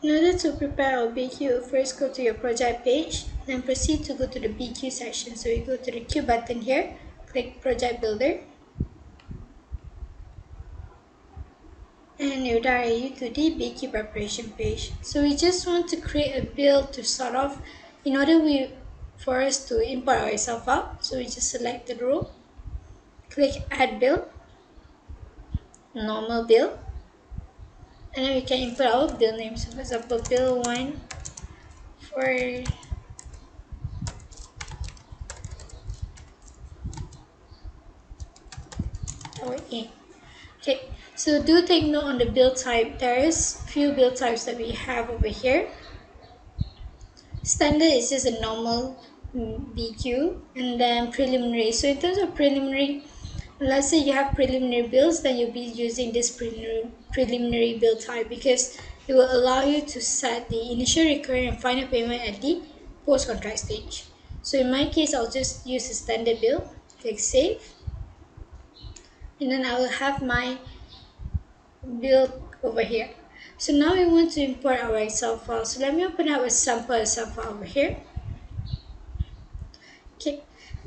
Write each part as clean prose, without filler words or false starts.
In order to prepare our BQ, first go to your project page, then proceed to go to the BQ section. So you go to the Q button here, click Project Builder, and it will direct you to the BQ preparation page. So we just want to create a build to start off in order for us to import our Excel file. So we just select the row, click Add Build, Normal Build, and then we can input our build name. So for example, build 1 for our A. Okay, so do take note on the build type. There is few build types that we have over here. Standard is just a normal BQ, and then preliminary. So in terms of preliminary, let's say you have preliminary builds, then you'll be using this preliminary build type because it will allow you to set the initial recurring and final payment at the post-contract stage. So in my case, I'll just use a standard build, click save, and then I will have my build over here. So now we want to import our Excel file. So let me open up a sample Excel file over here. Okay,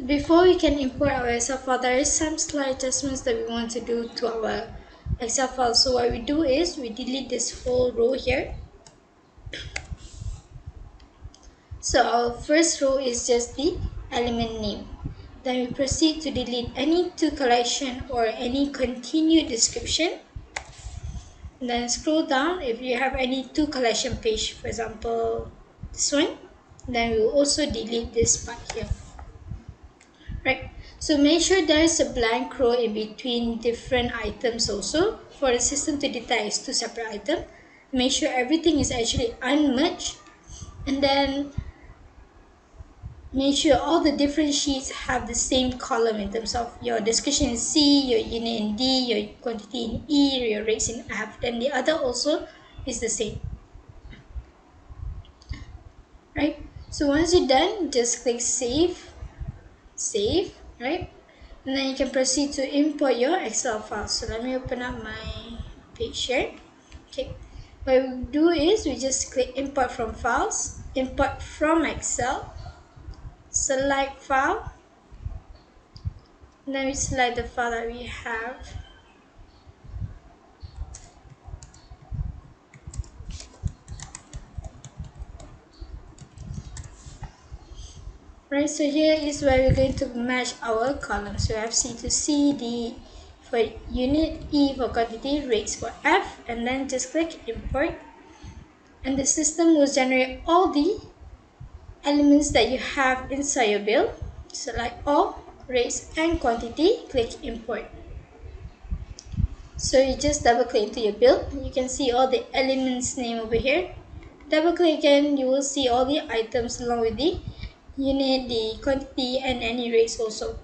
before we can import our Excel file, there is some slight adjustments that we want to do to our Excel file. So what we do is we delete this whole row here. So our first row is just the element name. Then we proceed to delete any to collection or any continued description. Then scroll down if you have any to collection page, for example this one, then we will also delete this part here. Right, so make sure there is a blank row in between different items also for the system to detect it's two separate items. Make sure everything is actually unmerged, and then make sure all the different sheets have the same column in terms of your description in C, your unit in D, your quantity in E, your rates in F, then the other also is the same. Right, so once you're done, just click save, right, and then you can proceed to import your Excel file. So let me open up my page here. Okay, what we do is we just click import from files, import from Excel, select file, and then we select the file that we have. Right, so here is where we're going to match our columns. So we have C to C, D for unit, E for quantity, rates for F, and then just click import. And the system will generate all the elements that you have inside your bill. Select all, rates and quantity, click import. So you just double click into your bill. You can see all the elements name over here. Double click again, you will see all the items along with the unit, the quantity, and any rates also.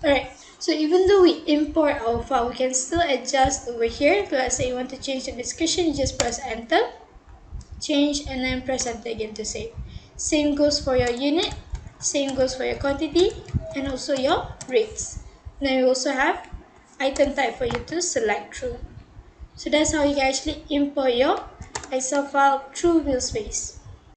Alright, so even though we import our file, we can still adjust over here. Let's say you want to change the description, you just press enter, change, and then press enter again to save. Same goes for your unit, same goes for your quantity, and also your rates. Then we also have item type for you to select through. So that's how you can actually import your Excel file through Wheelspace.